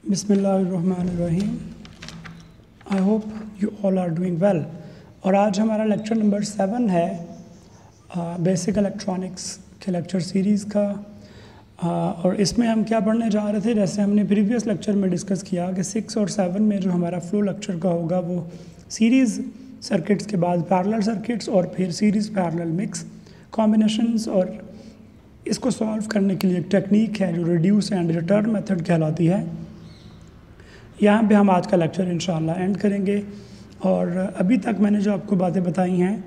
बिस्मिल्लाहिर्रहमानिर्रहीम। I hope you all are doing well. और आज हमारा लेक्चर नंबर 7 है बेसिक इलेक्ट्रॉनिक्स के लेक्चर सीरीज़ का। और इसमें हम क्या पढ़ने जा रहे थे, जैसे हमने प्रीवियस लेक्चर में डिस्कस किया कि 6 और 7 में जो हमारा फ्लो लेक्चर का होगा वो सीरीज़ सर्किट्स के बाद पैरेलल सर्किट्स और फिर सीरीज़ पैरेलल मिक्स कॉम्बिनेशंस, और इसको सॉल्व करने के लिए एक टेक्निक है जो रिड्यूस एंड रिटर्न मेथड कहलाती है। यहाँ पे हम आज का लेक्चर इंशाल्लाह एंड करेंगे। और अभी तक मैंने जो आपको बातें बताई हैं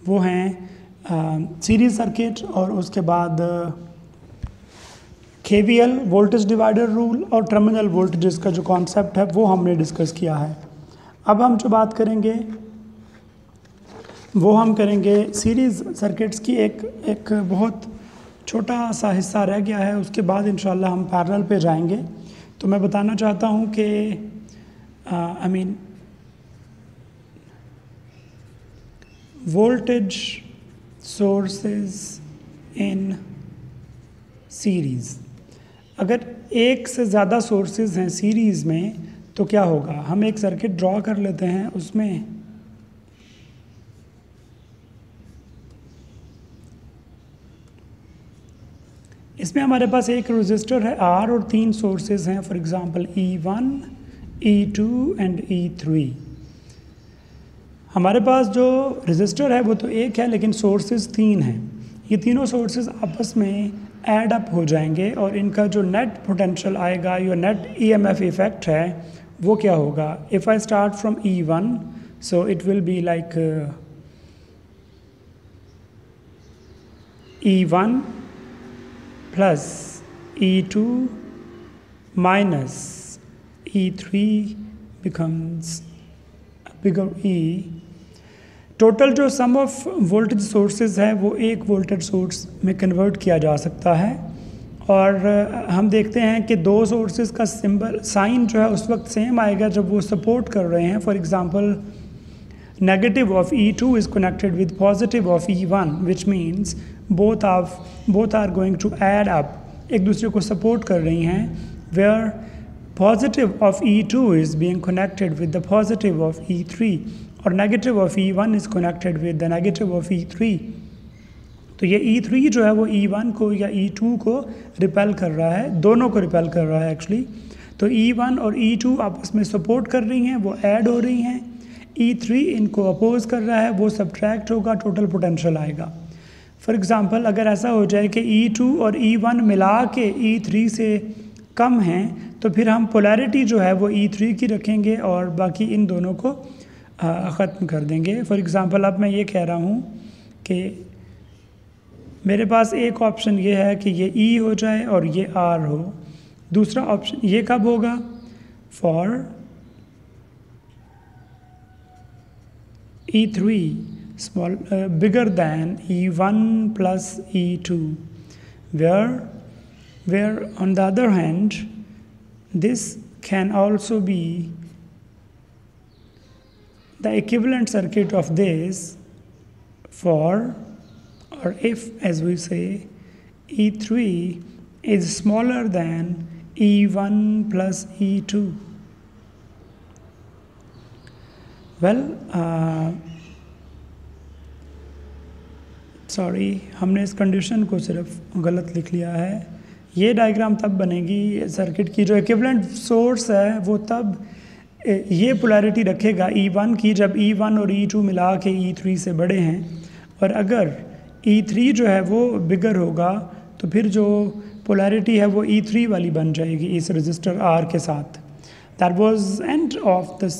वो हैं सीरीज़ सर्किट, और उसके बाद KVL वोल्टेज डिवाइडर रूल और टर्मिनल वोल्टेजेस का जो कॉन्सेप्ट है वो हमने डिस्कस किया है। अब हम जो बात करेंगे वो हम करेंगे सीरीज़ सर्किट्स की। एक बहुत छोटा सा हिस्सा रह गया है, उसके बाद इंशाल्लाह हम पैरेलल पे जाएंगे। तो मैं बताना चाहता हूँ कि वोल्टेज सोर्सेज इन सीरीज़, अगर एक से ज़्यादा सोर्सेज हैं सीरीज़ में तो क्या होगा। हम एक सर्किट ड्रॉ कर लेते हैं, उसमें इसमें हमारे पास एक रेजिस्टर है R और 3 सोर्सेज हैं, for example E1, E2 and E3। हमारे पास जो रेजिस्टर है वो तो एक है लेकिन सोर्सेज 3 हैं। ये तीनों सोर्सेज आपस में ऐड अप हो जाएंगे और इनका जो नेट पोटेंशियल आएगा या नेट EMF इफेक्ट है वो क्या होगा। If I start from E1, so it will be like E1 plus E2 minus E3 becomes a bigger E। Total जो सम ऑफ वोल्टेज सोर्सेज है वो एक वोल्टेज सोर्स में कन्वर्ट किया जा सकता है। और हम देखते हैं कि दो सोर्सेज का सिंबल साइन जो है उस वक्त सेम आएगा जब वो सपोर्ट कर रहे हैं। For example negative of E2 is connected with positive of E1, which means both are going to add up, एक दूसरे को सपोर्ट कर रही हैं, where positive of E2 is being connected with the positive of E3 और negative of E1 is connected with the negative of E3। तो ये E3 जो है वो E1 को या E2 को रिपेल कर रहा है, दोनों को रिपेल कर रहा है एक्चुअली। तो E1 और E2 आपस में सपोर्ट कर रही हैं, वो ऐड हो रही हैं। E3 इनको अपोज कर रहा है, वो सब्ट्रैक्ट होगा, टोटल पोटेंशियल आएगा। फॉर एग्जांपल अगर ऐसा हो जाए कि E2 और E1 मिला के E3 से कम हैं तो फिर हम पोलैरिटी जो है वो E3 की रखेंगे और बाकी इन दोनों को ख़त्म कर देंगे। फॉर एग्जांपल अब मैं ये कह रहा हूँ कि मेरे पास एक ऑप्शन ये है कि ये E हो जाए और ये R हो। दूसरा ऑप्शन ये कब होगा, for E3 small bigger than E1 plus E2, where on the other hand this can also be the equivalent circuit of this for, or if as we say E3 is smaller than E1 plus E2। Sorry हमने इस condition को सिर्फ गलत लिख लिया है। ये diagram तब बनेगी सर्किट की जो इक्विवेलेंट सोर्स है वो तब ये पोलैरिटी रखेगा E1 की जब E1 और E2 मिला के E3 से बड़े हैं, और अगर E3 जो है वो बिगर होगा तो फिर जो पोलैरिटी है वो E3 वाली बन जाएगी इस रजिस्टर R के साथ। That was end of this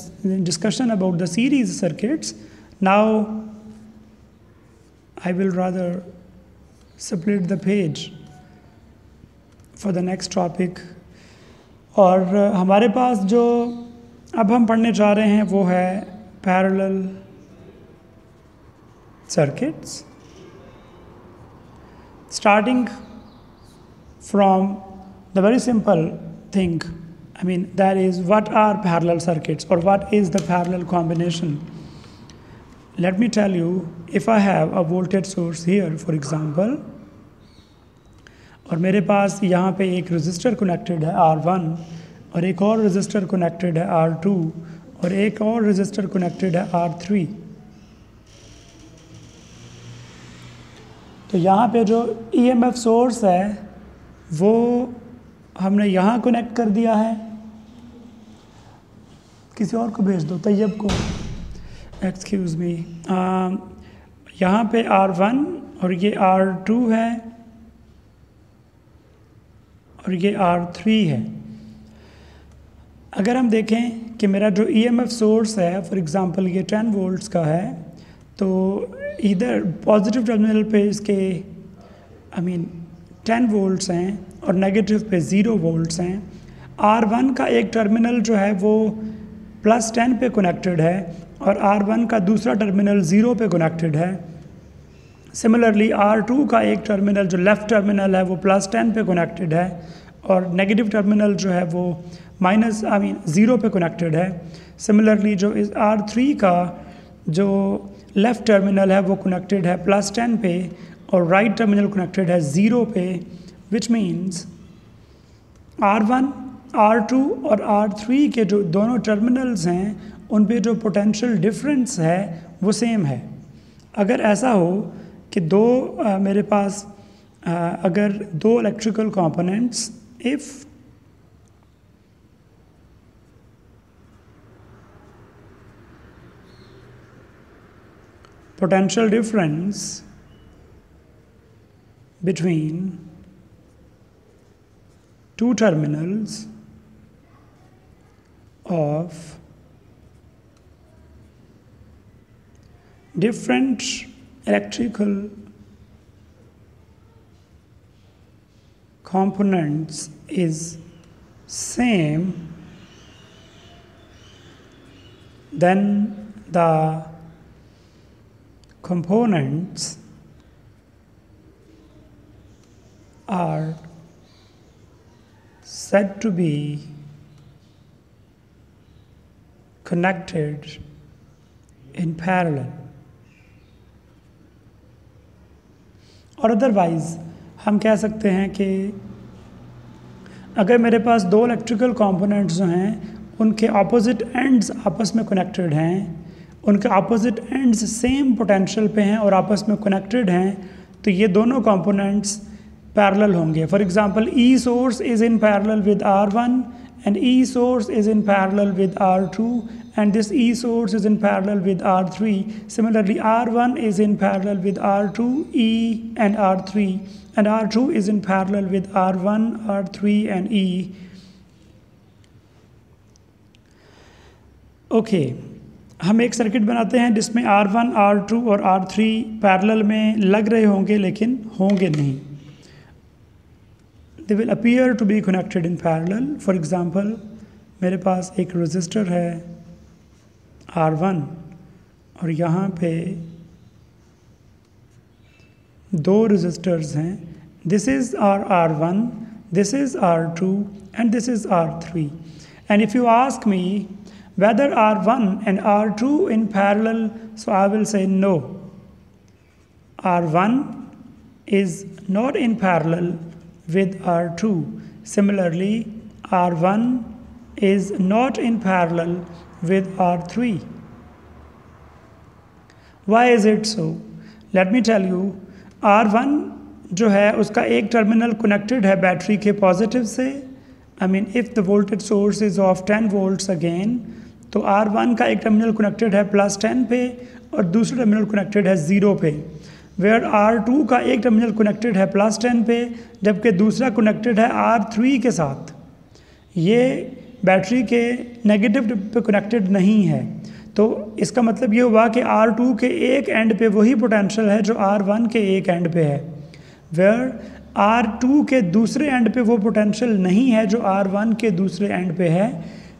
discussion about the series circuits. Now I will rather split the page for the next topic। और हमारे पास जो अब हम पढ़ने जा रहे हैं वो है parallel circuits, starting from the very simple thing, that is what are parallel circuits or what is the parallel combination। Let me tell you, if I have a voltage source here for example, और मेरे पास यहाँ पे एक register connected है R1 और एक और register connected है R2 और एक और रजिस्टर कनेक्टेड है R3। तो यहाँ पे जो EMF सोर्स है वो हमने यहाँ कनेक्ट कर दिया है, किसी और को भेज दो, तैयब को, एक्सक्यूज़ मी। यहाँ पे R1 और ये R2 है और ये R3 है। अगर हम देखें कि मेरा जो EMF सोर्स है फॉर एग्ज़ाम्पल ये 10 वोल्ट्स का है, तो इधर पॉजिटिव टर्मिनल पे इसके 10 वोल्ट्स हैं और नेगेटिव पे 0 वोल्ट्स हैं। R1 का एक टर्मिनल जो है वो +10 पे कनेक्टेड है और R1 का दूसरा टर्मिनल 0 पे कनेक्टेड है। सिमिलरली R2 का एक टर्मिनल जो लेफ़्ट टर्मिनल है वो +10 पे कनेक्टेड है और नेगेटिव टर्मिनल जो है वो -0 पे कनेक्टेड है। सिमिलरली जो इस R3 का जो लेफ़्ट टर्मिनल है वो कनेक्टेड है +10 पे और राइट टर्मिनल कनेक्टेड है 0 पे, विच मीन्स R1, R2 और R3 के जो दोनों टर्मिनल्स हैं उन पे जो पोटेंशियल डिफरेंस है वो सेम है। अगर ऐसा हो कि मेरे पास अगर दो electrical components if potential difference between two terminals of different electrical components is same, then the components are said to be connected in parallel। और अदरवाइज हम कह सकते हैं कि अगर मेरे पास दो इलेक्ट्रिकल कंपोनेंट्स जो हैं उनके ऑपोजिट एंड्स आपस में कनेक्टेड हैं, उनके ऑपोजिट एंड्स सेम पोटेंशियल पे हैं और आपस में कनेक्टेड हैं, तो ये दोनों कंपोनेंट्स पैरेलल होंगे। For example E source is in parallel with R1 and E source is in parallel with R2 and this E source is in parallel with R3. Similarly, R1 is in parallel with R2, E and R3, and R2 is in parallel with R1, R3 and E. Okay. हम एक circuit बनाते हैं जिसमें R1, R2 और R3 parallel में लग रहे होंगे लेकिन होंगे नहीं। They will appear to be connected in parallel. For example, मेरे पास एक रेजिस्टर है R1 और यहाँ पे दो रेजिस्टर्स हैं। This is our R1, this is R2 and this is R3. And if you ask me whether R1 and R2 in parallel, so I will say no. R1 is not in parallel with R2. Similarly, R1 is not in parallel with R3. Why is it so? Let me tell you, R1 जो है उसका एक terminal connected है battery के positive से। if the voltage source is of 10 volts again, तो R1 का एक टर्मिनल कनेक्टेड है +10 पे और दूसरा टर्मिनल कनेक्टेड है 0 पे। वेयर R2 का एक टर्मिनल कनेक्टेड है +10 पे जबकि दूसरा कनेक्टेड है R3 के साथ। ये बैटरी के नेगेटिव पे कनेक्टेड नहीं है, तो इसका मतलब ये हुआ कि R2 के एक एंड पे वही पोटेंशियल है जो R1 के एक एंड पे है, वेयर R2 के दूसरे एंड पे वो पोटेंशियल नहीं है जो R1 के दूसरे एंड पे है।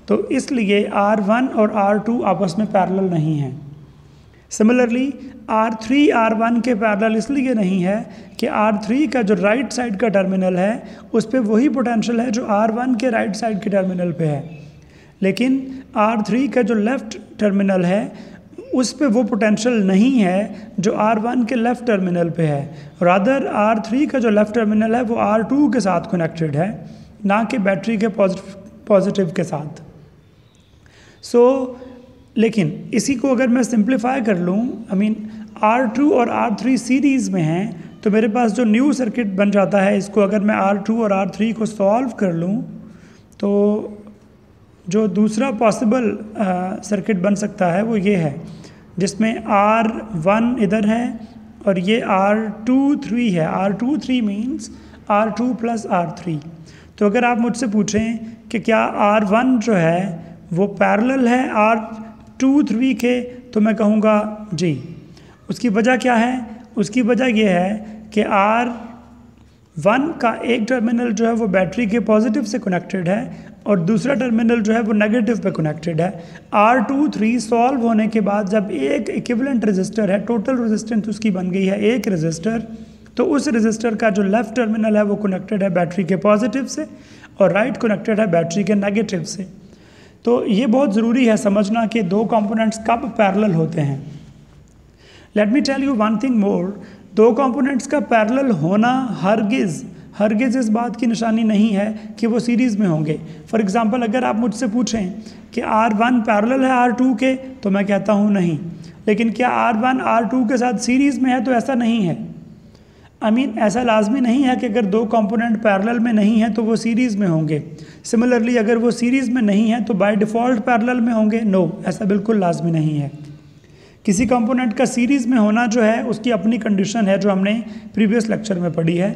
तो इसलिए R1 और R2 आपस में पैरेलल नहीं हैं। सिमिलरली R3 R1 के पैरेलल इसलिए नहीं है कि R3 का जो राइट साइड का टर्मिनल है उस पे वही पोटेंशियल है जो R1 के राइट साइड के टर्मिनल पे है, लेकिन R3 का जो लेफ़्ट टर्मिनल है उस पे वो पोटेंशियल नहीं है जो R1 के लेफ़्ट टर्मिनल पे है। रादर R3 का जो लेफ़्ट टर्मिनल है वो R2 के साथ कनेक्टेड है, ना कि बैटरी के पॉजिटिव पॉजिटिव के साथ। लेकिन इसी को अगर मैं सिंप्लीफाई कर लूँ, R2 और R3 सीरीज़ में हैं, तो मेरे पास जो न्यू सर्किट बन जाता है, इसको अगर मैं R2 और R3 को सॉल्व कर लूँ तो जो दूसरा पॉसिबल सर्किट बन सकता है वो ये है, जिसमें R1 इधर है और ये R23 है। R23 means R2 plus R3। तो अगर आप मुझसे पूछें कि क्या R1 जो है वो पैरेलल है R23 के, तो मैं कहूँगा जी। उसकी वजह क्या है? उसकी वजह ये है कि R1 का एक टर्मिनल जो है वो बैटरी के पॉजिटिव से कनेक्टेड है और दूसरा टर्मिनल जो है वो नेगेटिव पे कनेक्टेड है। R23 सॉल्व होने के बाद जब एक इक्विवेलेंट रेजिस्टर है, टोटल रेजिस्टेंस उसकी बन गई है एक रेजिस्टर, तो उस रेजिस्टर का जो लेफ्ट टर्मिनल है वो कनेक्टेड है बैटरी के पॉजिटिव से और राइट कनेक्टेड है बैटरी के नेगेटिव से। तो ये बहुत ज़रूरी है समझना कि दो कंपोनेंट्स कब पैरेलल होते हैं। Let me tell you one thing more, दो कंपोनेंट्स का पैरेलल होना हरगिज़ इस बात की निशानी नहीं है कि वो सीरीज़ में होंगे। फॉर एग्जांपल अगर आप मुझसे पूछें कि R1 पैरेलल है R2 के, तो मैं कहता हूँ नहीं। लेकिन क्या R1 R2 के साथ सीरीज़ में है? तो ऐसा नहीं है। ऐसा लाजमी नहीं है कि अगर दो कंपोनेंट पैरेलल में नहीं है तो वो सीरीज़ में होंगे। सिमिलरली अगर वो सीरीज़ में नहीं है तो बाय डिफ़ॉल्ट पैरेलल में होंगे। नो, ऐसा बिल्कुल लाजमी नहीं है। किसी कंपोनेंट का सीरीज़ में होना जो है उसकी अपनी कंडीशन है, जो हमने प्रीवियस लेक्चर में पढ़ी है।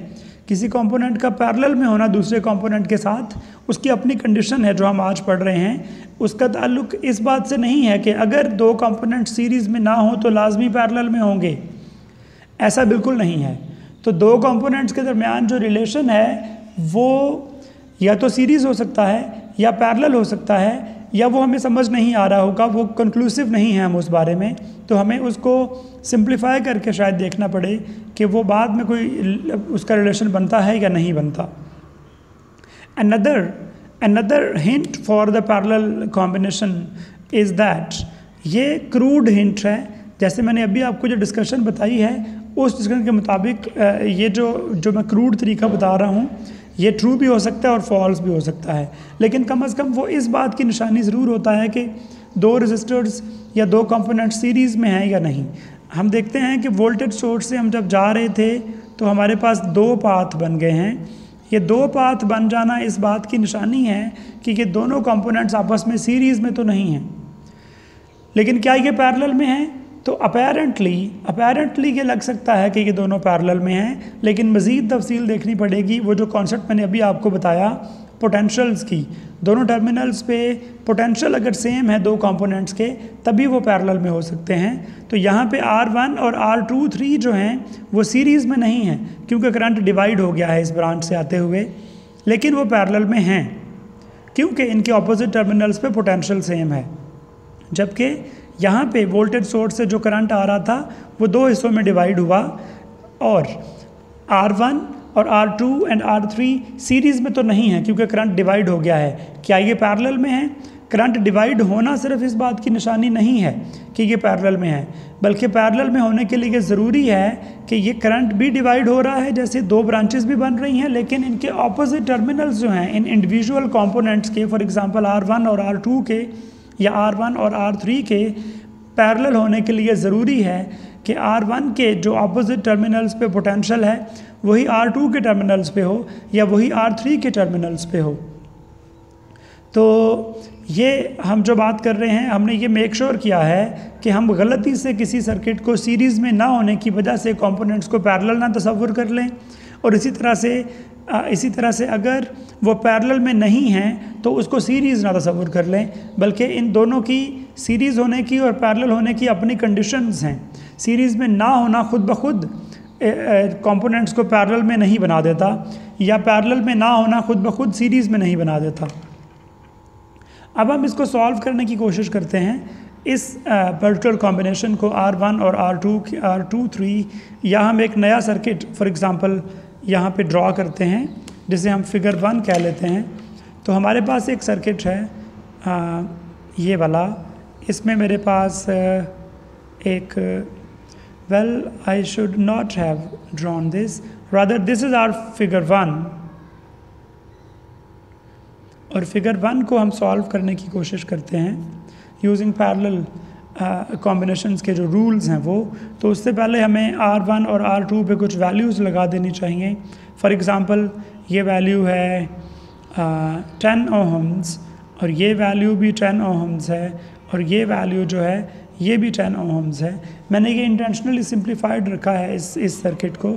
किसी कंपोनेंट का पैरेलल में होना दूसरे कंपोनेंट के साथ, उसकी अपनी कंडीशन है जो हम आज पढ़ रहे हैं। उसका ताल्लुक इस बात से नहीं है कि अगर दो कंपोनेंट सीरीज़ में ना हो तो लाजमी पैरेलल में होंगे, ऐसा बिल्कुल नहीं है। तो दो कंपोनेंट्स के दरमियान जो रिलेशन है वो या तो सीरीज़ हो सकता है या पैरेलल हो सकता है, या वो हमें समझ नहीं आ रहा होगा, वो कंक्लूसिव नहीं है हम उस बारे में, तो हमें उसको सिंप्लीफाई करके शायद देखना पड़े कि वो बाद में कोई उसका रिलेशन बनता है या नहीं बनता। Another hint for the parallel combination is that, ये क्रूड हिंट है। जैसे मैंने अभी आपको जो डिस्कशन बताई है उस डिस्कशन के मुताबिक ये जो मैं क्रूड तरीका बता रहा हूँ ये ट्रू भी हो सकता है और फॉल्स भी हो सकता है, लेकिन कम से कम वो इस बात की निशानी ज़रूर होता है कि दो रेजिस्टर्स या दो कंपोनेंट सीरीज़ में हैं या नहीं। हम देखते हैं कि वोल्टेज सोर्स से हम जब जा रहे थे तो हमारे पास दो पाथ बन गए हैं। ये दो पाथ बन जाना इस बात की निशानी है कि ये दोनों कंपोनेंट्स आपस में सीरीज़ में तो नहीं हैं। लेकिन क्या ये पैरेलल में हैं? तो अपेरेंटली ये लग सकता है कि ये दोनों पैरेलल में हैं, लेकिन मज़ीद तफसील देखनी पड़ेगी। वो जो कॉन्सेप्ट मैंने अभी आपको बताया पोटेंशियल्स की, दोनों टर्मिनल्स पे पोटेंशियल अगर सेम है दो कंपोनेंट्स के तभी वो पैरेलल में हो सकते हैं। तो यहाँ पे R1 और R23 जो हैं वो सीरीज़ में नहीं हैं क्योंकि करंट डिवाइड हो गया है इस ब्रांच से आते हुए, लेकिन वो पैरेलल में हैं क्योंकि इनके ऑपोजिट टर्मिनल्स पे पोटेंशियल सेम है। जबकि यहाँ पे वोल्टेज सोर्स से जो करंट आ रहा था वो दो हिस्सों में डिवाइड हुआ और R1 और R2 एंड R3 सीरीज़ में तो नहीं है क्योंकि करंट डिवाइड हो गया है। क्या ये पैरेलल में है? करंट डिवाइड होना सिर्फ इस बात की निशानी नहीं है कि ये पैरेलल में है, बल्कि पैरेलल में होने के लिए ये ज़रूरी है कि ये करंट भी डिवाइड हो रहा है, जैसे दो ब्रांचेस भी बन रही हैं, लेकिन इनके ऑपोजिट टर्मिनल्स जो हैं इन इंडिविजुअल कंपोनेंट्स के, फॉर एग्जांपल R1 और R2 के या R1 और R3 के पैरेलल होने के लिए ज़रूरी है कि R1 के जो ऑपोजिट टर्मिनल्स पे पोटेंशियल है वही R2 के टर्मिनल्स पे हो या वही R3 के टर्मिनल्स पे हो। तो ये हम जो बात कर रहे हैं हमने ये मेक श्योर किया है कि हम गलती से किसी सर्किट को सीरीज़ में ना होने की वजह से कंपोनेंट्स को पैरेलल ना तस्वुर कर लें, और इसी तरह से अगर वो पैरेलल में नहीं हैं तो उसको सीरीज़ ना तस्वुर कर लें, बल्कि इन दोनों की सीरीज़ होने की और पैरेलल होने की अपनी कंडीशंस हैं। सीरीज़ में ना होना खुद ब खुद कंपोनेंट्स को पैरेलल में नहीं बना देता, या पैरेलल में ना होना खुद ब खुद सीरीज़ में नहीं बना देता। अब हम इसको सॉल्व करने की कोशिश करते हैं। इस पर्टिकुलर कॉम्बिनेशन को R1 और R23 या हम एक नया सर्किट फॉर एग्ज़ाम्पल यहाँ पे ड्रॉ करते हैं जिसे हम फिगर 1 कह लेते हैं। तो हमारे पास एक सर्किट है ये वाला, इसमें मेरे पास एक I should not have drawn this, rather this is our figure 1, और फिगर 1 को हम सॉल्व करने की कोशिश करते हैं यूजिंग पैरेलल कॉम्बिनेशंस के जो रूल्स हैं वो। तो उससे पहले हमें R1 और R2 पे कुछ वैल्यूज़ लगा देनी चाहिए। फॉर एग्ज़ाम्पल ये वैल्यू है 10 ओहम्स और ये वैल्यू भी 10 ओहम्स है और ये वैल्यू जो है ये भी 10 ओहम्स है। मैंने ये इंटेंशनली सिंप्लीफाइड रखा है इस सर्किट को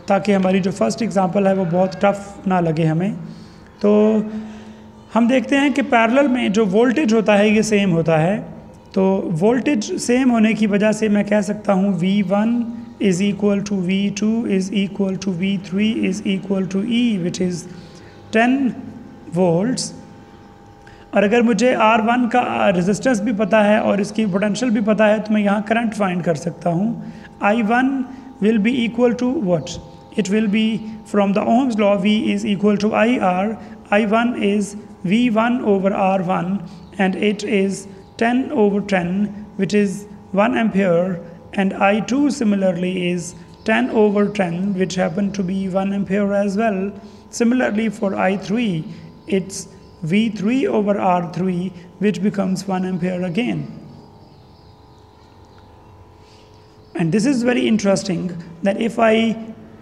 ताकि हमारी जो फर्स्ट एग्जांपल है वो बहुत टफ ना लगे हमें। तो हम देखते हैं कि पैरेलल में जो वोल्टेज होता है ये सेम होता है। तो वोल्टेज सेम होने की वजह से मैं कह सकता हूँ V1 is equal to V2 is equal to V3 is equal to E which is 10 volts। और अगर मुझे R1 का रेजिस्टेंस भी पता है और इसकी पोटेंशियल भी पता है तो मैं यहाँ करंट फाइंड कर सकता हूँ। I1 will be equal to what? It will be from the Ohm's law V is equal to IR. I1 is V1 over R1 and it is 10 over 10 which is 1 ampere, and I2 similarly is 10 over 10 which happen to be 1 ampere as well. Similarly for I3 it's V3 over R3 which becomes 1 ampere again. And this is very interesting that if I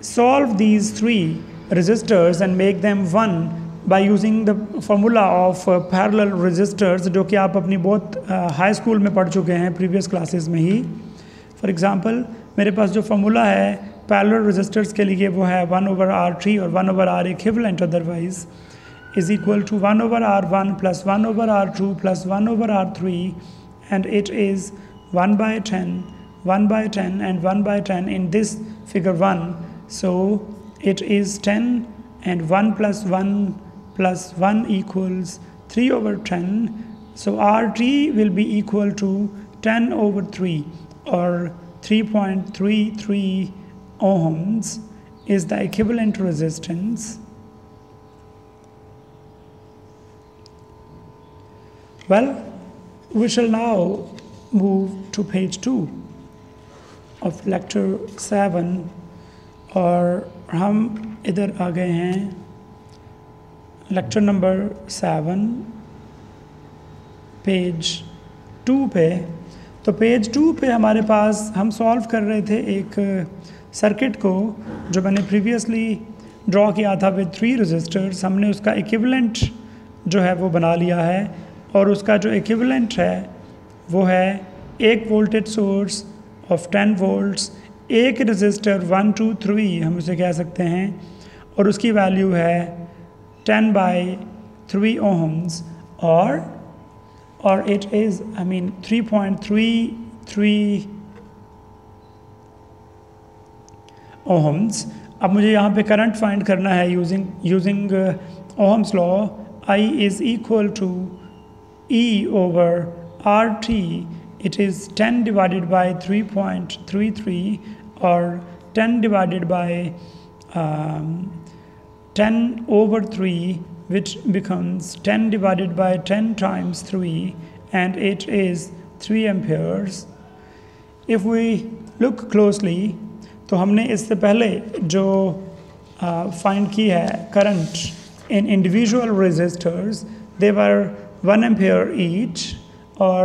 solve these three resistors and make them one by using the formula of parallel resistors, जो कि आप अपनी बहुत high school में पढ़ चुके हैं previous classes में ही। फॉर एग्जांपल मेरे पास जो फॉर्मूला है पैरेलल रेजिस्टर्स के लिए वो है 1 over R3 और 1 over R equivalent otherwise is equal to 1 over R1 plus 1 over R2 plus 1 over R3, and it is 1 by 10, 1 by 10 and 1 by 10 in this figure 1. So it is 10 and 1 plus 1 equals 3 over 10. So RT will be equal to 10 over 3 or 3.33 ohms is the equivalent resistance. Well, we shall now move to page 2 of lecture 7 और हम इधर आ गए हैं lecture number 7 page 2 पे। तो page 2 पे हमारे पास हम सॉल्व कर रहे थे एक सर्किट को जो मैंने प्रीवियसली ड्रॉ किया था विद 3 रेजिस्टर्स। हमने उसका इक्विवेलेंट जो है वो बना लिया है और उसका जो इक्विवेलेंट है वो है एक वोल्टेज सोर्स ऑफ 10 वोल्ट्स, एक रेजिस्टर 1 2 3 हम उसे कह सकते हैं और उसकी वैल्यू है 10 by 3 ohms और it is 3.33 ohms। अब मुझे यहाँ पे करंट फाइंड करना है using Ohm's law. I is equal to E over RT. It is 10 divided by 3.33 or 10 divided by 10 over 3 which becomes 10 divided by 10 times 3 and it is 3 amperes. If we look closely तो हमने इससे पहले जो find की है current in individual resistors they were 1 ampere each और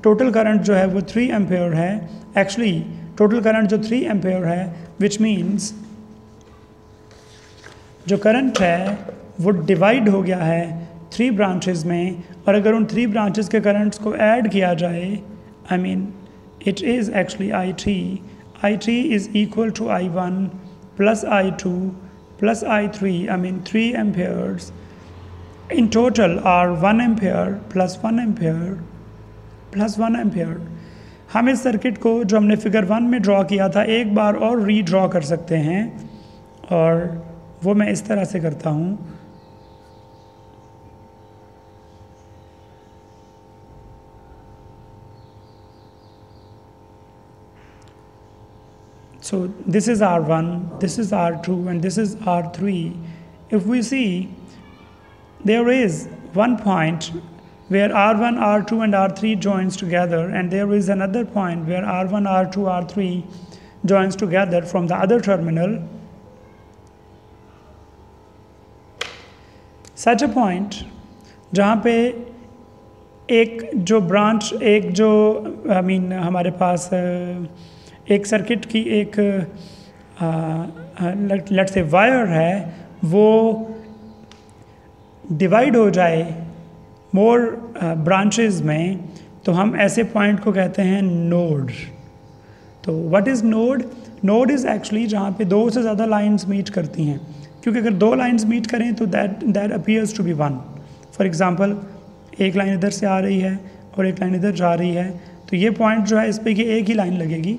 total current जो है वो 3 ampere है। एक्चुअली टोटल करंट जो 3 ampere है विच मीन्स जो करंट है वो डिवाइड हो गया है 3 ब्रांचेस में और अगर उन 3 ब्रांचेस के करंट्स को ऐड किया जाए it is actually I3 is equal to I1 plus I2 plus I3 3 amperes in total are 1 ampere plus 1 ampere plus 1 ampere। हम इस सर्किट को जो हमने फिगर 1 में ड्रॉ किया था एक बार और रीड्रॉ कर सकते हैं और वो मैं इस तरह से करता हूँ। So this is R1, this is R2 and this is R3. If we see there is one point where R1, R2 and R3 joins together and there is another point where R1, R2, R3 joins together from the other terminal. Such a point जहाँ पे एक जो branch, एक जो हमारे पास एक circuit की एक लेट्स से वायर है, वो डिवाइड हो जाए मोर ब्रांचेस में, तो हम ऐसे पॉइंट को कहते हैं नोड। तो what is node? Node is actually जहाँ पे दो से ज़्यादा लाइंस मीट करती हैं, क्योंकि अगर दो लाइंस मीट करें तो that appears to be one. For example, एक लाइन इधर से आ रही है और एक लाइन इधर जा रही है, तो ये पॉइंट जो है इस पर कि एक ही लाइन लगेगी।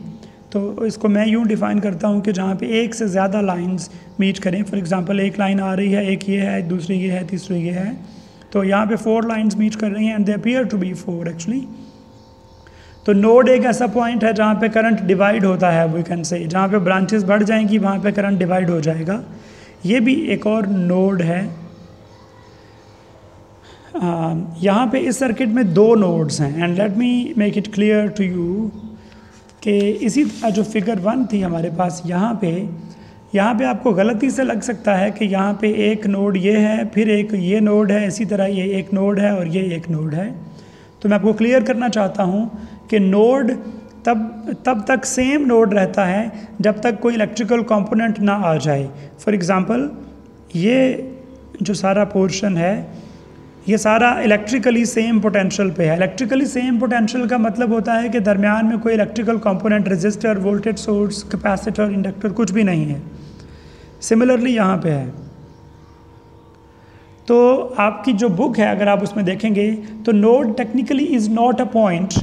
तो इसको मैं यूँ डिफ़ाइन करता हूँ कि जहाँ पे एक से ज़्यादा लाइंस मीट करें। फॉर एग्जांपल, एक लाइन आ रही है, एक ये है, दूसरी ये है, तीसरी ये है, तो यहाँ पे 4 लाइंस मीट कर रही हैं and they appear to be 4 actually. तो नोड एक ऐसा पॉइंट है जहाँ पे करंट डिवाइड होता है, वी कैन से, जहाँ पे ब्रांचेस बढ़ जाएंगी वहाँ पे करंट डिवाइड हो जाएगा। ये भी एक और नोड है। यहाँ पे इस सर्किट में 2 नोड्स हैं and let me make it clear to you कि इसी जो फिगर 1 थी हमारे पास, यहाँ पे आपको गलती से लग सकता है कि यहाँ पे एक नोड ये है, फिर एक ये नोड है, इसी तरह ये एक नोड है और ये एक नोड है। तो मैं आपको क्लियर करना चाहता हूँ कि नोड तब तक सेम नोड रहता है जब तक कोई इलेक्ट्रिकल कंपोनेंट ना आ जाए। फॉर एग्जांपल, ये जो सारा पोर्शन है, ये सारा इलेक्ट्रिकली सेम पोटेंशियल पे है। इलेक्ट्रिकली सेम पोटेंशियल का मतलब होता है कि दरमियान में कोई electrical component, resistor, voltage source, capacitor, inductor कुछ भी नहीं है। सिमिलरली यहाँ पे है। तो आपकी जो बुक है, अगर आप उसमें देखेंगे तो node technically is not a point,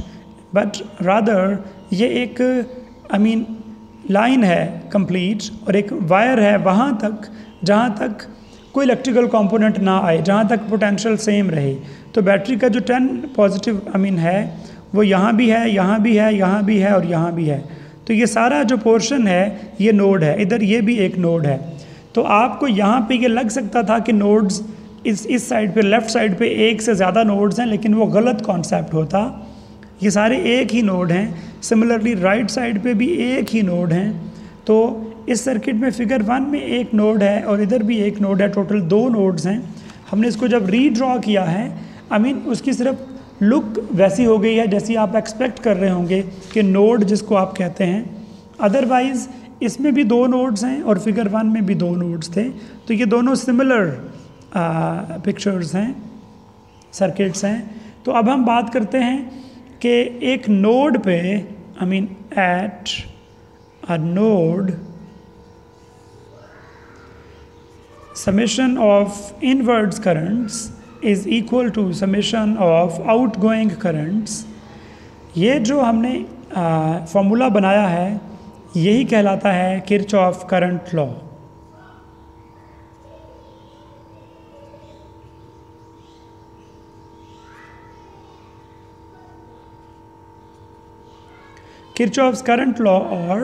but rather ये एक लाइन है कंप्लीट, और एक वायर है वहाँ तक जहाँ तक कोई इलेक्ट्रिकल कंपोनेंट ना आए, जहाँ तक पोटेंशियल सेम रहे। तो बैटरी का जो 10 पॉजिटिव है वो यहाँ भी है, यहाँ भी है, यहाँ भी है और यहाँ भी है। तो ये सारा जो पोर्शन है ये नोड है, इधर ये भी एक नोड है। तो आपको यहाँ पे ये लग सकता था कि नोड्स इस साइड पे, लेफ़्ट साइड पे एक से ज़्यादा नोड्स हैं, लेकिन वो गलत कॉन्सेप्ट होता। ये सारे एक ही नोड हैं। सिमिलरली राइट साइड पे भी एक ही नोड हैं। तो इस सर्किट में फिगर 1 में एक नोड है और इधर भी एक नोड है, टोटल 2 नोड्स हैं। हमने इसको जब रीड्रॉ किया है, उसकी सिर्फ लुक वैसी हो गई है जैसी आप एक्सपेक्ट कर रहे होंगे कि नोड जिसको आप कहते हैं। अदरवाइज़ इसमें भी 2 नोड्स हैं और फिगर 1 में भी 2 नोड्स थे। तो ये दोनों सिमिलर पिक्चर्स हैं, सर्किट्स हैं। तो अब हम बात करते हैं कि एक नोड पे at a node summation of inwards currents is equal to summation of outgoing currents। ये जो हमने फॉर्मूला बनाया है यही कहलाता है Kirchhoff current law. Kirchhoff's current law, or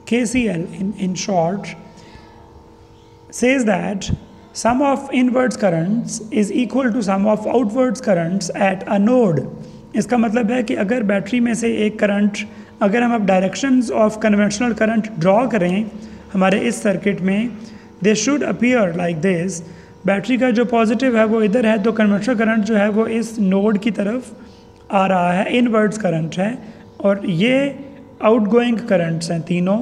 KCL in short, says that sum of inwards currents is equal to sum of outwards currents at a node। इसका मतलब है कि अगर बैटरी में से एक करंट, अगर हम अब directions of conventional current draw करें हमारे इस सर्किट में, they should appear like this. Battery का जो पॉजिटिव है वो इधर है, तो कन्वेंशनल करंट जो है वो इस नोड की तरफ आ रहा है, इनवर्ड्स करंट है, और ये आउटगोइंग करंट्स हैं तीनों।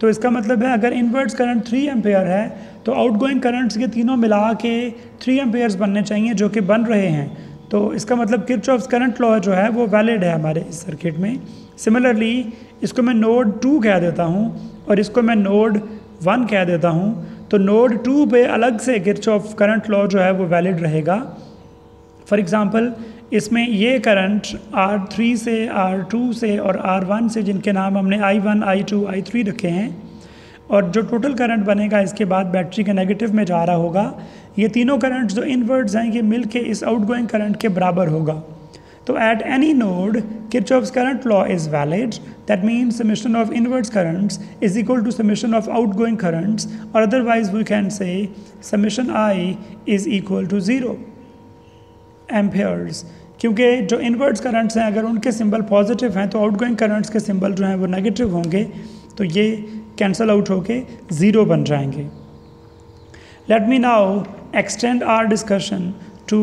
तो इसका मतलब है अगर इनवर्ड्स करंट 3 एम्पेयर है तो आउटगोइंग करंट्स के तीनों मिला के 3 एम्पेयर्स बनने चाहिए, जो कि बन रहे हैं। तो इसका मतलब किरचॉफ्स करंट लॉ जो है वो वैलिड है हमारे इस सर्किट में। सिमिलरली इसको मैं नोड 2 कह देता हूँ और इसको मैं नोड 1 कह देता हूँ। तो नोड 2 पे अलग से किरचॉफ करंट लॉ जो है वो वैलिड रहेगा। फॉर एग्ज़ाम्पल, इसमें ये करंट R3 से, R2 से और R1 से, जिनके नाम हमने I1, I2, I3 रखे हैं, और जो टोटल करंट बनेगा इसके बाद बैटरी के नेगेटिव में जा रहा होगा, ये तीनों करंट जो इनवर्ड्स हैं ये मिलके इस आउटगोइंग करंट के बराबर होगा। तो at any node Kirchhoff's current law is valid. That means summation of inwards currents is equal to summation of outgoing currents, और otherwise we can say summation I is equal to 0 amperes. क्योंकि जो inwards currents हैं अगर उनके symbol positive हैं तो outgoing currents के symbol जो हैं वो नेगेटिव होंगे, तो ये कैंसल आउट होके 0 बन जाएंगे। Let me now extend our discussion to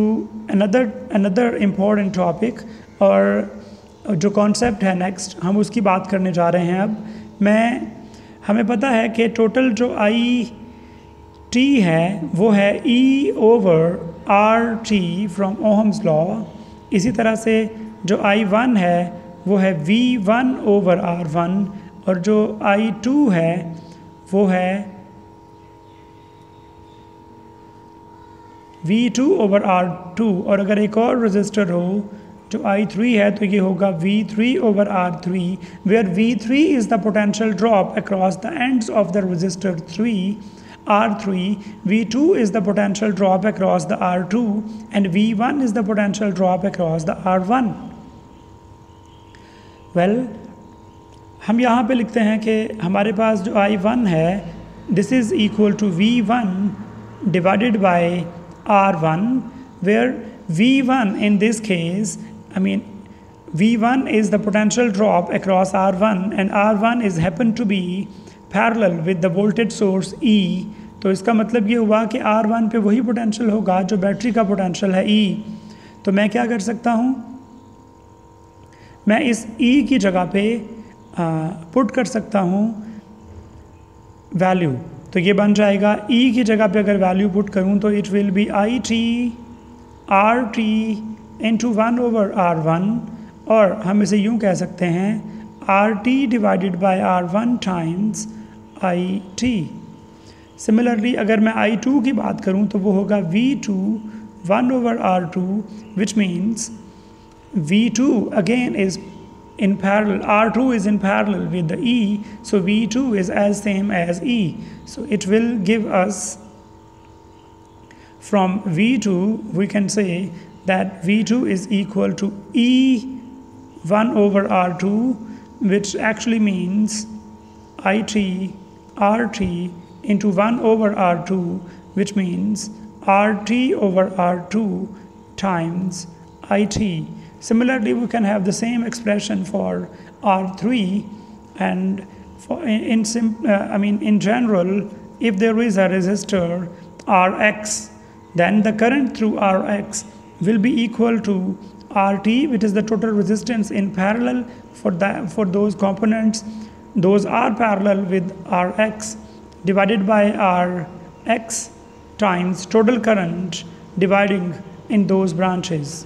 another important topic, और जो कॉन्सेप्ट है नेक्स्ट हम उसकी बात करने जा रहे हैं अब। हमें पता है कि टोटल जो आई टी है वो है E over R T from Ohm's law. इसी तरह से जो आई वन है वो है V one over R one, और जो आई टू है वो है V2 ओवर R2, और अगर एक और रजिस्टर हो जो I3 है तो ये होगा V3 over R3, where V3 is the potential drop across the ends of the resistor R3, V2 is the potential drop across the R2, and V1 is the potential drop across the R1. Well, हम यहाँ पे लिखते हैं कि हमारे पास जो I1 है this is equal to V1 divided by R1, where V1 in this case, V1 is the potential drop across R1, and R1 is happen to be parallel with the voltage source E. तो इसका मतलब ये हुआ कि R1 पे वही potential होगा जो बैटरी का पोटेंशियल है E। तो मैं क्या कर सकता हूँ, मैं इस E की जगह पे पुट कर सकता हूँ वैल्यू। तो ये बन जाएगा E की जगह पे अगर वैल्यू पुट करूँ तो it will be I T R T into 1 over R1, और हम इसे यूँ कह सकते हैं R T divided by R1 times I T. Similarly अगर मैं I2 की बात करूँ तो वो होगा V2 1 over R2, which means V2 again is in parallel, R2 is in parallel with the E, so V2 is as same as E. So it will give us, from V2 we can say that V2 is equal to E 1 over R2, which actually means IT RT into 1 over R2, which means RT over R2 times IT. Similarly, we can have the same expression for R3, and in general, if there is a resistor Rx, then the current through Rx will be equal to RT, which is the total resistance in parallel for those components. Those are parallel with Rx, divided by Rx times total current dividing in those branches.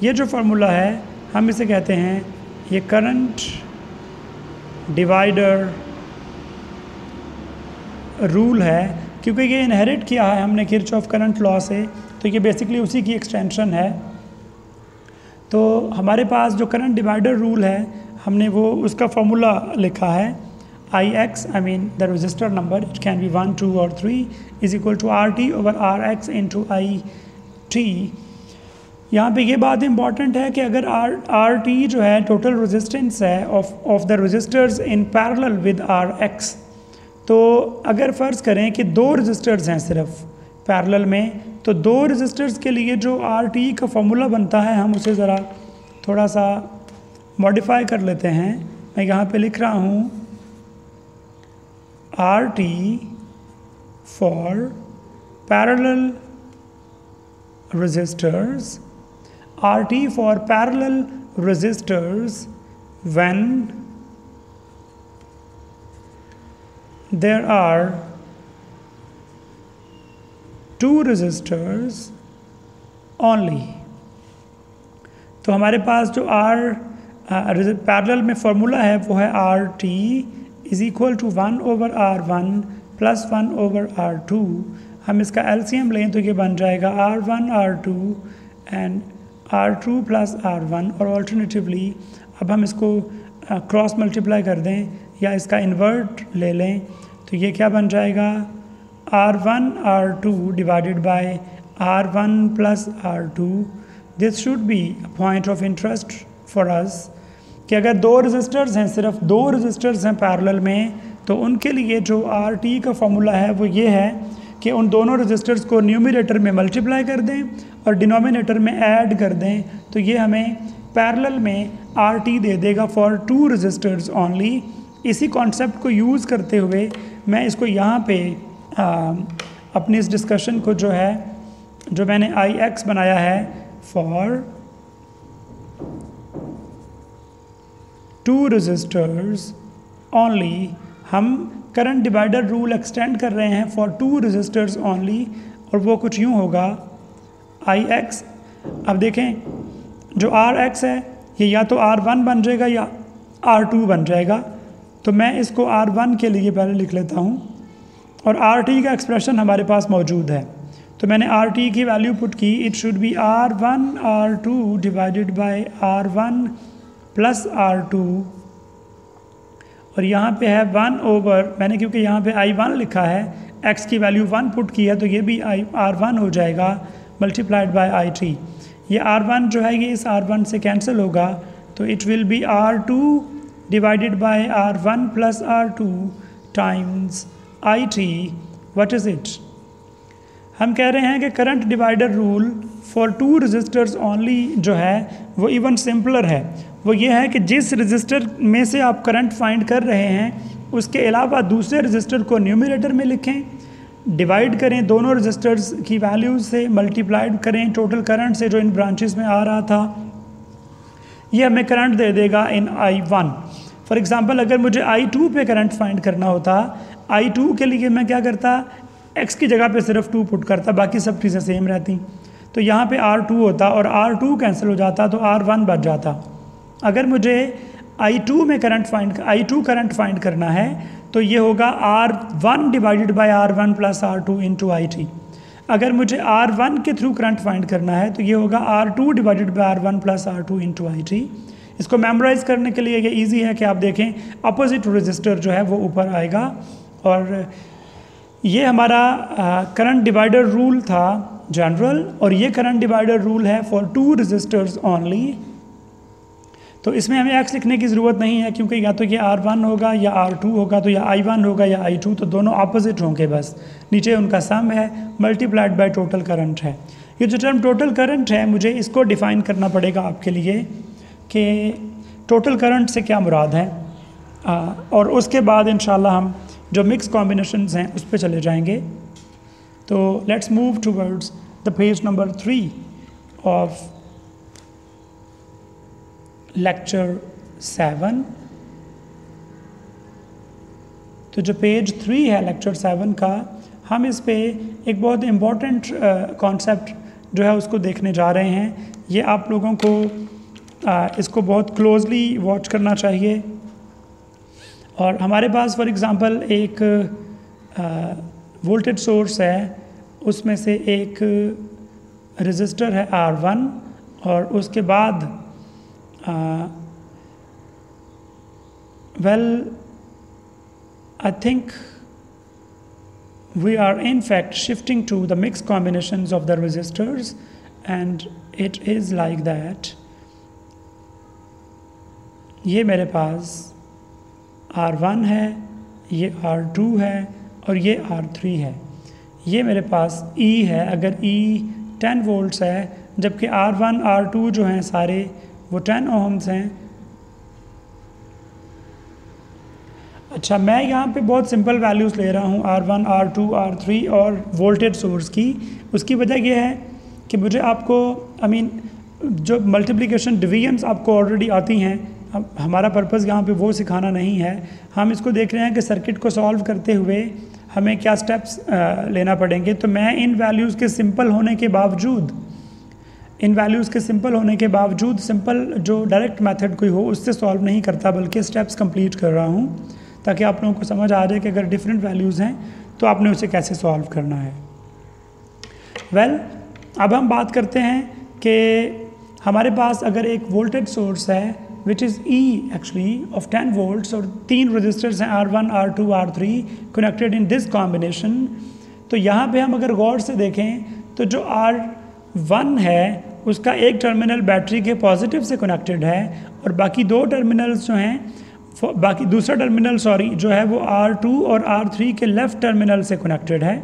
ये जो formula है हम इसे कहते हैं ये current divider rule है, क्योंकि ये इनहेरिट किया है हमने किरचॉफ करंट लॉ से, तो ये बेसिकली उसी की एक्सटेंशन है। तो हमारे पास जो करंट डिवाइडर रूल है हमने वो उसका फार्मूला लिखा है Ix, the resistor number, it can be 1 2 और 3 is equal to RT over RX into IT। यहाँ पे ये बात इम्पॉर्टेंट है कि अगर RT जो है टोटल रेजिस्टेंस है of the resistors in parallel with RX, तो अगर फ़र्ज़ करें कि दो रजिस्टर्स हैं सिर्फ पैरेलल में, तो दो रजिस्टर्स के लिए जो RT का फॉर्मूला बनता है हम उसे ज़रा थोड़ा सा मॉडिफाई कर लेते हैं। मैं यहाँ पे लिख रहा हूँ RT for parallel resistors, RT for parallel resistors when there are two resistors only। तो हमारे पास जो पैरेलल में फॉर्मूला है वो है RT is equal to 1 over R1 plus 1 over R2। हम इसका LCM लें तो ये बन जाएगा R1 R2 and R2 plus R1, और ऑल्टरनेटिवली अब हम इसको क्रॉस मल्टीप्लाई कर दें या इसका इन्वर्ट ले लें तो ये क्या बन जाएगा R1 R2 divided by R1 plus R2। This should be a point of interest for us कि अगर दो रजिस्टर्स हैं, सिर्फ दो रजिस्टर्स हैं पैरेलल में, तो उनके लिए जो RT का फॉर्मूला है वो ये है कि उन दोनों रजिस्टर्स को न्यूमरेटर में मल्टीप्लाई कर दें और डिनोमिनेटर में ऐड कर दें, तो ये हमें पैरेलल में RT दे देगा फॉर टू रजिस्टर्स ओनली। इसी कॉन्सेप्ट को यूज़ करते हुए मैं इसको यहाँ पे अपनी इस डिस्कशन को जो है, जो मैंने आई एक्स बनाया है फॉर 2 रजिस्टर्स ओनली, हम करंट डिवाइडर रूल एक्सटेंड कर रहे हैं फॉर 2 रजिस्टर्स ओनली, और वो कुछ यूँ होगा आई एक्स। अब देखें जो आर एक्स है ये या तो R1 बन जाएगा या R2 बन जाएगा, तो मैं इसको R1 के लिए पहले लिख लेता हूँ, और RT का एक्सप्रेशन हमारे पास मौजूद है, तो मैंने RT की वैल्यू पुट की, it should be R1 R2 divided by R1 plus R2, और यहाँ पे है 1 ओवर, मैंने क्योंकि यहाँ पे I1 लिखा है, x की वैल्यू 1 पुट की है, तो ये भी R1 हो जाएगा मल्टीप्लाइड बाय IT। ये R1 जो है ये इस R1 से कैंसिल होगा, तो it will be R2 divided by R1 plus R2 times IT। What is it? हम कह रहे हैं कि current divider rule for 2 resistors only जो है वो इवन सिंपलर है। वो ये है कि जिस रजिस्टर में से आप करंट फाइंड कर रहे हैं उसके अलावा दूसरे रजिस्टर को न्यूमरेटर में लिखें, डिवाइड करें दोनों रजिस्टर्स की वैल्यूज से, मल्टीप्लाइड करें टोटल करंट से जो इन ब्रांचेस में आ रहा था, ये हमें करंट दे देगा इन I1। फॉर एग्जांपल अगर मुझे I2 पे करंट फाइंड करना होता, I2 के लिए मैं क्या करता, x की जगह पे सिर्फ 2 पुट करता, बाकी सब चीज़ें सेम रहती, तो यहाँ पे R2 होता और R2 कैंसिल हो जाता तो R1 बच जाता। अगर मुझे I2 में I2 करंट फाइंड करना है तो ये होगा R1 divided by R1 plus R2 into IT। अगर मुझे R1 के थ्रू करंट फाइंड करना है तो ये होगा R2 divided by R1 plus R2 into IT। इसको मेमोराइज करने के लिए ये इजी है कि आप देखें अपोजिट रजिस्टर जो है वो ऊपर आएगा, और ये हमारा करंट डिवाइडर रूल था जनरल, और ये करंट डिवाइडर रूल है फॉर 2 रजिस्टर्स ओनली। तो इसमें हमें x लिखने की ज़रूरत नहीं है क्योंकि या तो ये R1 होगा या R2 होगा, तो या I1 होगा या I2, तो दोनों अपोजिट होंगे, बस नीचे उनका सम है मल्टीप्लाइड बाय टोटल करंट है। ये जो टर्म टोटल करंट है मुझे इसको डिफ़ाइन करना पड़ेगा आपके लिए कि टोटल करंट से क्या मुराद है, और उसके बाद इंशाल्लाह हम जो मिक्स कॉम्बिनेशंस हैं उस पर चले जाएंगे। तो let's move towards the page number 3 of lecture 7। तो जो पेज 3 है लेक्चर 7 का, हम इस पे एक बहुत इम्पॉर्टेंट कॉन्सेप्ट जो है उसको देखने जा रहे हैं। ये आप लोगों को इसको बहुत क्लोजली वॉच करना चाहिए। और हमारे पास फॉर एग्ज़ाम्पल एक वोल्टेज सोर्स है, उसमें से एक रजिस्टर है R1, और उसके बाद well, I think we are in fact shifting to the mixed combinations of the resistors, and it is like that. ये मेरे पास R1 है, ये R2 है और ये R3 है। ये मेरे पास E है, अगर E 10 वोल्ट्स है, जबकि R1 R2 जो हैं सारे वो 10 ओहम्स हैं। अच्छा, मैं यहाँ पे बहुत सिंपल वैल्यूज़ ले रहा हूँ R1, R2, R3 और वोल्टेज सोर्स की। उसकी वजह यह है कि मुझे आपको जो मल्टीप्लिकेशन डिवीजन्स आपको ऑलरेडी आती हैं, हमारा पर्पज़ यहाँ पे वो सिखाना नहीं है। हम इसको देख रहे हैं कि सर्किट को सॉल्व करते हुए हमें क्या स्टेप्स लेना पड़ेंगे। तो मैं इन वैल्यूज़ के सिंपल होने के बावजूद सिंपल जो डायरेक्ट मेथड कोई हो उससे सॉल्व नहीं करता, बल्कि स्टेप्स कंप्लीट कर रहा हूँ ताकि आप लोगों को समझ आ जाए कि अगर डिफरेंट वैल्यूज़ हैं तो आपने उसे कैसे सॉल्व करना है। अब हम बात करते हैं कि हमारे पास अगर एक वोल्टेज सोर्स है which is E actually of 10 volts, और 3 रजिस्टर्स हैं R1, R2, R3 connected in this combination. तो यहाँ पे हम अगर गौर से देखें तो जो R1 है उसका एक टर्मिनल बैटरी के पॉजिटिव से कनेक्टेड है, और बाकी दो टर्मिनल्स जो हैं दूसरा टर्मिनल जो है वो R2 और R3 के लेफ़्ट टर्मिनल से कनेक्टेड है,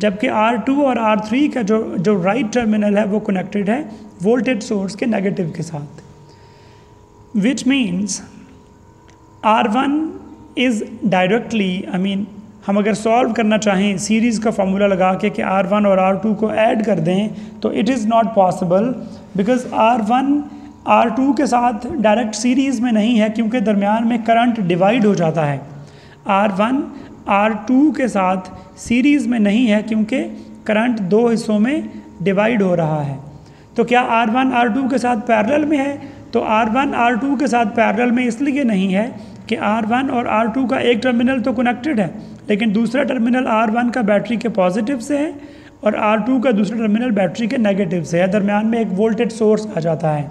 जबकि R2 और R3 का जो राइट टर्मिनल है वो कनेक्टेड है वोल्टेज सोर्स के नेगेटिव के साथ। Which means R1 is directly हम अगर सॉल्व करना चाहें सीरीज़ का फॉर्मूला लगा के कि R1 और R2 को ऐड कर दें तो it is not possible, because R1 R2 के साथ डायरेक्ट सीरीज़ में नहीं है क्योंकि दरमियान में करंट डिवाइड हो जाता है। R1 R2 के साथ सीरीज़ में नहीं है क्योंकि करंट दो हिस्सों में डिवाइड हो रहा है। तो क्या R1 R2 के साथ पैरेलल में है? तो R1 R2 के साथ पैरेलल में इसलिए नहीं है कि R1 और R2 का एक टर्मिनल तो कनेक्टेड है, लेकिन दूसरा टर्मिनल R1 का बैटरी के पॉजिटिव से है और R2 का दूसरा टर्मिनल बैटरी के नेगेटिव से है। दरमियान में एक वोल्टेज सोर्स आ जाता है,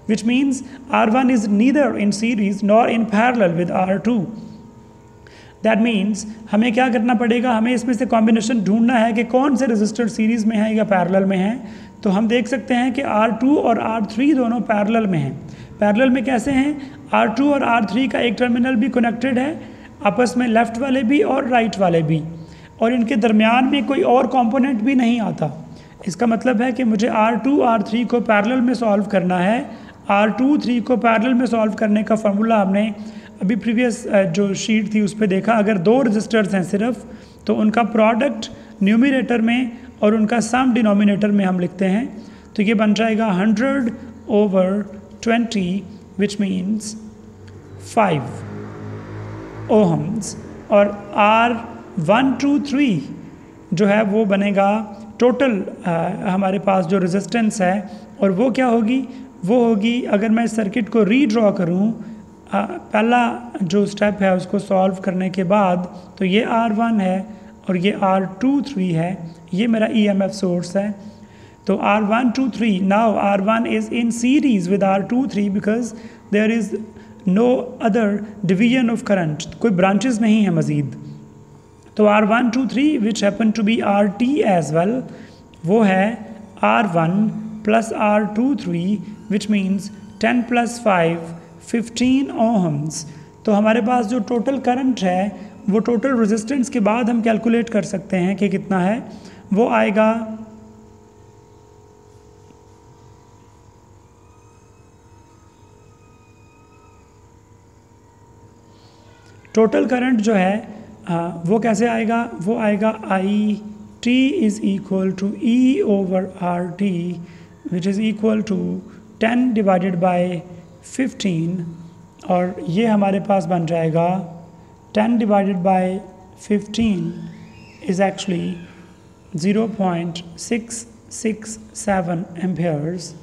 which means R1 is neither in series nor in parallel with R2। That means हमें क्या करना पड़ेगा, हमें इसमें से कॉम्बिनेशन ढूंढना है कि कौन से रजिस्टर सीरीज़ में है या पैरेलल में है। तो हम देख सकते हैं कि R2 और R3 दोनों पैरेलल में हैं। पैरेलल में कैसे हैं? R2 और R3 का एक टर्मिनल भी कनेक्टेड है आपस में, लेफ़्ट वाले भी और राइट वाले भी, और इनके दरमियान में कोई और कंपोनेंट भी नहीं आता। इसका मतलब है कि मुझे R2 R3 को पैरेलल में सॉल्व करना है। R2 3 को पैरेलल में सॉल्व करने का फार्मूला हमने अभी प्रीवियस जो शीट थी उस पर देखा। अगर दो रजिस्टर्स हैं सिर्फ, तो उनका प्रोडक्ट न्यूमरेटर में और उनका सम डिनोमिनेटर में हम लिखते हैं। तो ये बन जाएगा 100/20 विच मीन्स 5 ओहम्स, और R123 जो है वो बनेगा टोटल हमारे पास जो रेजिस्टेंस है, और वो क्या होगी? वो होगी, अगर मैं इस सर्किट को रीड्रॉ करूँ, पहला जो स्टेप है उसको सॉल्व करने के बाद, तो ये R1 है और ये R23 है, ये मेरा EMF सोर्स है। तो R123, now R1 is in series with R23 because there is no other division of current, कोई ब्रांचेस नहीं है मज़ीद। तो R123 which happen to be RT as well, वो है R1 plus R23 which means 10 + 5 15 Ohm's. तो हमारे पास जो टोटल करंट है वो टोटल रेजिस्टेंस के बाद हम कैलकुलेट कर सकते हैं कि कितना है। वो आएगा टोटल करंट जो है वो कैसे आएगा? वो आएगा IT is equal to E/RT which is equal to 10 divided by 15, और ये हमारे पास बन जाएगा 10 divided by 15 is actually 0.667 amperes.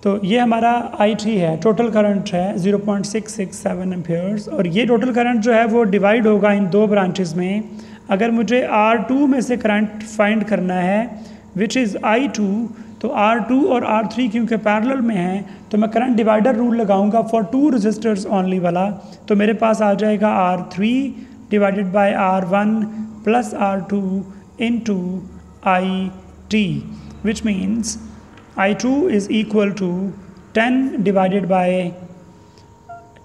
तो ये हमारा IT है, टोटल करंट है 0.667 एम्पेयर्स, और ये टोटल करंट जो है वो डिवाइड होगा इन दो ब्रांचेस में। अगर मुझे R2 में से करंट फाइंड करना है विच इज़ I2, तो R2 और R3 क्योंकि पैरेलल में हैं तो मैं करंट डिवाइडर रूल लगाऊंगा फॉर टू रजिस्टर्स ओनली वाला। तो मेरे पास आ जाएगा R3 divided by R1 plus R2 into IT, which means I2 is equal to 10 divided by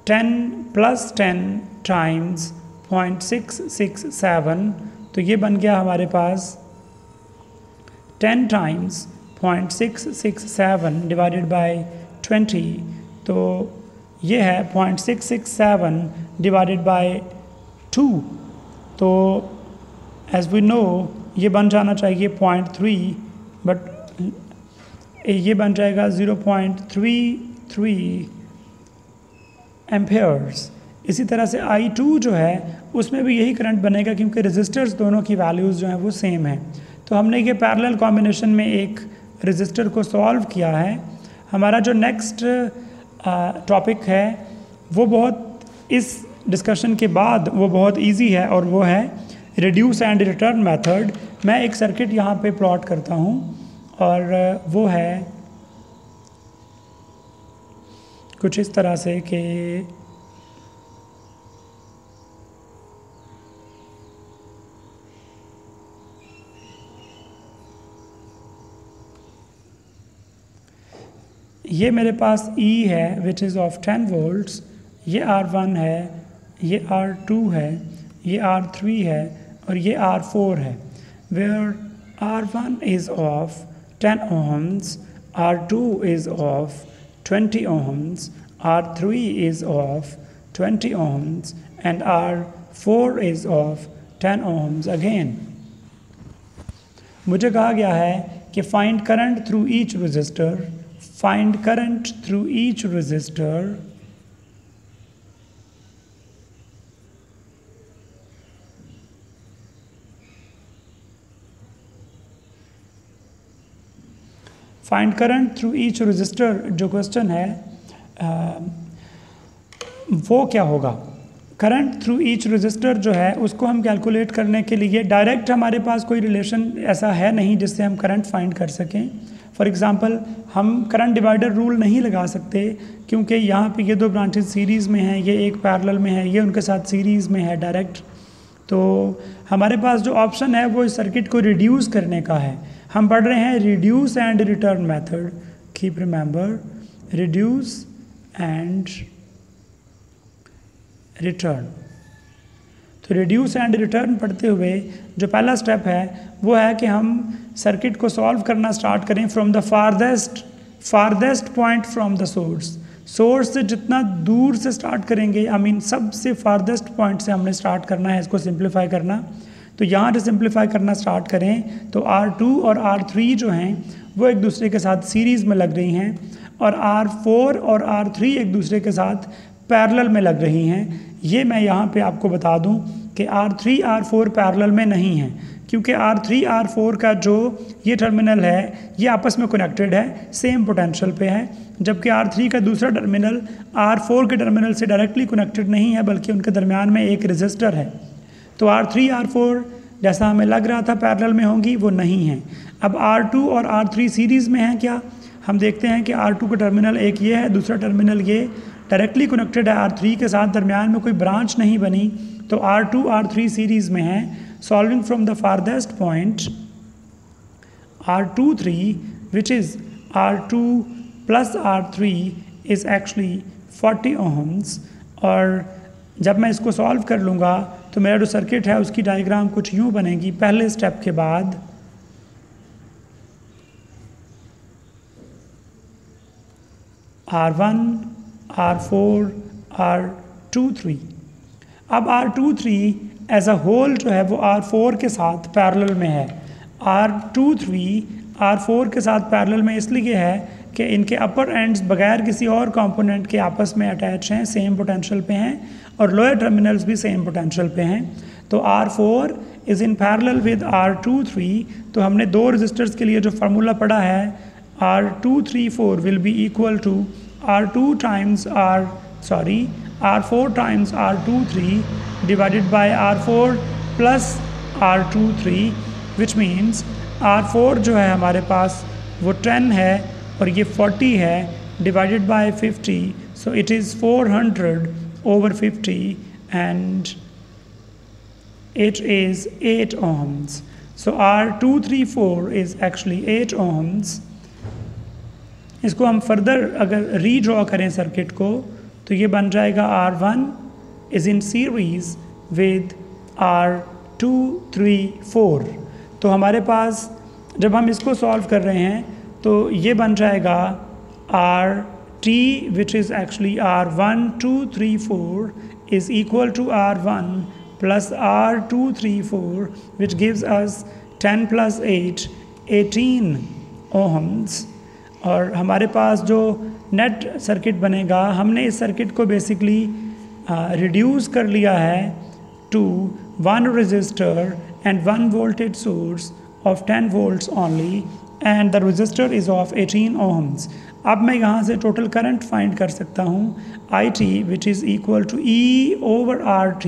10 plus 10 times 0.667, तो ये बन गया हमारे पास 10 times 0.667 divided by 20, तो ये है 0.667 divided by 2, तो as we know ये बन जाना चाहिए 0.3, बट ये बन जाएगा 0.33 एम्पेयर्स। इसी तरह से I2 जो है उसमें भी यही करंट बनेगा क्योंकि रेजिस्टर्स दोनों की वैल्यूज़ जो हैं वो सेम है। तो हमने ये पैरेलल कॉम्बिनेशन में एक रेजिस्टर को सॉल्व किया है। हमारा जो नेक्स्ट टॉपिक है वो बहुत इस डिस्कशन के बाद वो बहुत इजी है, और वो है रिड्यूस एंड रिटर्न मेथड। मैं एक सर्किट यहाँ पे प्लॉट करता हूँ और वो है कुछ इस तरह से कि ये मेरे पास E है विच इज़ ऑफ 10 वोल्ट्स, ये R1 है, ये R2 है, ये R3 है और ये R4 है, where R1 is of 10 ohms, R2 is of 20 ohms, R3 is of 20 ohms and R4 is of 10 ohms again. मुझे कहा गया है कि find current through each resistor, find current through each resistor find current through each resistor जो question है वो क्या होगा। करंट थ्रू ईच रजिस्टर जो है उसको हम कैलकुलेट करने के लिए डायरेक्ट हमारे पास कोई रिलेशन ऐसा है नहीं जिससे हम करंट फाइंड कर सकें। फॉर एग्जांपल हम करंट डिवाइडर रूल नहीं लगा सकते क्योंकि यहाँ पे ये दो ब्रांचेस सीरीज़ में हैं, ये एक पैरेलल में है, ये उनके साथ सीरीज़ में है डायरेक्ट। तो हमारे पास जो ऑप्शन है वो इस सर्किट को रिड्यूस करने का है। हम पढ़ रहे हैं reduce and return method, keep remember reduce and return. तो रिड्यूस एंड रिटर्न पढ़ते हुए जो पहला स्टेप है वो है कि हम सर्किट को सॉल्व करना स्टार्ट करें from the farthest point from the source से जितना दूर से स्टार्ट करेंगे, आई मीन सबसे फारदेस्ट पॉइंट से हमने स्टार्ट करना है इसको सिंप्लीफाई करना। तो यहाँ से सिंप्लीफाई करना स्टार्ट करें तो R2 और R3 जो हैं वो एक दूसरे के साथ सीरीज़ में लग रही हैं और R4 और R3 एक दूसरे के साथ पैरेलल में लग रही हैं। ये मैं यहाँ पे आपको बता दूँ कि R3 R4 पैरेलल में नहीं है क्योंकि R3 R4 का जो ये टर्मिनल है ये आपस में कनेक्टेड है, सेम पोटेंशियल पे है, जबकि R3 का दूसरा टर्मिनल R4 के टर्मिनल से डायरेक्टली कनेक्टेड नहीं है बल्कि उनके दरमियान में एक रेजिस्टर है। तो R3 R4 जैसा हमें लग रहा था पैरेलल में होंगी वो नहीं है। अब R2 और R3 सीरीज़ में हैं क्या, हम देखते हैं कि R2 का टर्मिनल एक ये है, दूसरा टर्मिनल ये डायरेक्टली कनेक्टेड है R3 के साथ, दरमियान में कोई ब्रांच नहीं बनी, तो R2 R3 सीरीज़ में है। Solving from the farthest point R23 which is R2 plus R3 is actually 40 ohms। और जब मैं इसको सॉल्व कर लूँगा तो मेरा जो सर्किट है उसकी डायग्राम कुछ यूँ बनेगी। पहले स्टेप के बाद R1 R4 R23। अब R23 एज अ होल जो है वो R4 के साथ पैरेलल में है। R23 R4 के साथ पैरेलल में इसलिए है कि इनके अपर एंड्स बगैर किसी और कंपोनेंट के आपस में अटैच हैं, सेम पोटेंशियल पे हैं, और लोअर टर्मिनल्स भी सेम पोटेंशियल पे हैं। तो R4 is in parallel with R23। तो हमने दो रजिस्टर्स के लिए जो फार्मूला पढ़ा है R234 will be equal to R4 times R23 divided by R4 plus R23 which means R4 जो है हमारे पास वो 10 है और ये 40 है divided by 50, so it is 400 over 50 and it is 8 ohms. So R234 is actually 8 ohms. इसको हम फर्दर अगर रीड्रॉ करें सर्किट को तो ये बन जाएगा R1 is in series with R234। तो हमारे पास जब हम इसको सॉल्व कर रहे हैं तो ये बन जाएगा RT which is actually R1234 is equal to R1 plus R234 which gives us 10 plus 8 18 ohms। और हमारे पास जो नेट सर्किट बनेगा, हमने इस सर्किट को बेसिकली रिड्यूस कर लिया है to one resistor and one voltage source of 10 volts only and the resistor is of 18 ohms। अब मैं यहाँ से टोटल करंट फाइंड कर सकता हूँ IT which is equal to E over RT।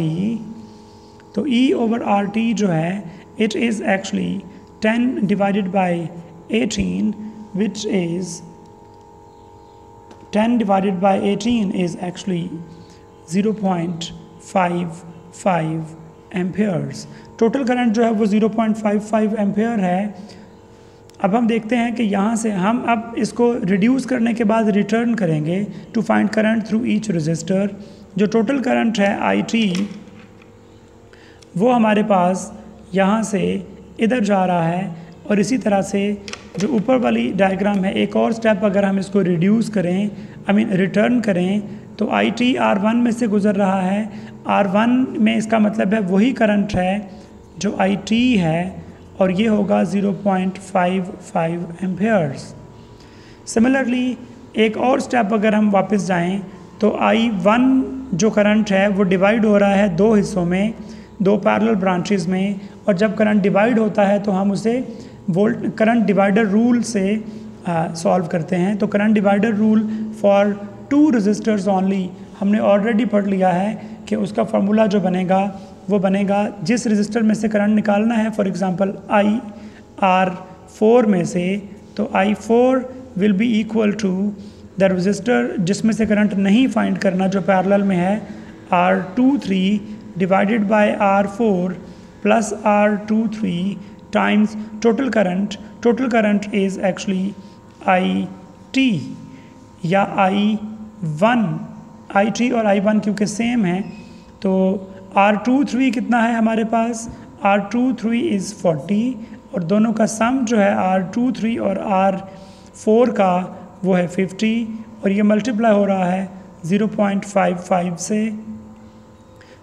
तो E ओवर RT जो है it is actually 10 divided by 18 which is 10 divided by 18 is actually 0.55 amperes। Total current जो है वो 0.55 एम्पेयर है। अब हम देखते हैं कि यहाँ से हम अब इसको रिड्यूस करने के बाद रिटर्न करेंगे to find current through each resistor. जो टोटल करंट है IT वो हमारे पास यहाँ से इधर जा रहा है और इसी तरह से जो ऊपर वाली डायग्राम है एक और स्टेप अगर हम इसको रिड्यूस करें रिटर्न करें तो IT R1 में से गुज़र रहा है। R1 में इसका मतलब है वही करंट है जो IT है और ये होगा 0.55 एम्पेयर्स। सिमिलरली एक और स्टेप अगर हम वापस जाएं तो I1 जो करंट है वो डिवाइड हो रहा है दो हिस्सों में, दो पैरेलल ब्रांचेस में, और जब करंट डिवाइड होता है तो हम उसे करंट डिवाइडर रूल से सॉल्व करते हैं। तो current divider rule for 2 resistors only हमने ऑलरेडी पढ़ लिया है कि उसका फार्मूला जो बनेगा वो बनेगा जिस रजिस्टर में से करंट निकालना है, फॉर एग्जांपल IR4 में से, तो I4 will be equal to the resistor जिसमें से करंट नहीं फाइंड करना जो पैरेलल में है, R23 divided by R4 plus R23 times total current is actually IT या I1। IT और I1 क्योंकि सेम है तो R23 कितना है हमारे पास, R23 इज़ 40 और दोनों का सम जो है R23 और R4 का वो है 50 और ये मल्टीप्लाई हो रहा है 0.55 से।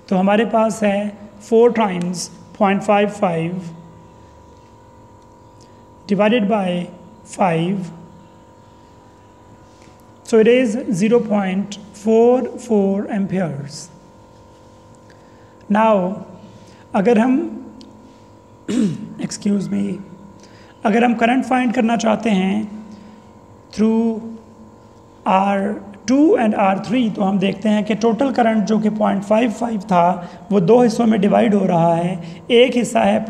तो हमारे पास है 4 times 0.55 divided by 5, so it is 0.44 amperes. Now अगर हम excuse me, अगर हम करंट फाइंड करना चाहते हैं थ्रू R2 एंड R3 तो हम देखते हैं कि टोटल करंट जो कि 0.55 था वो दो हिस्सों में डिवाइड हो रहा है। एक हिस्सा है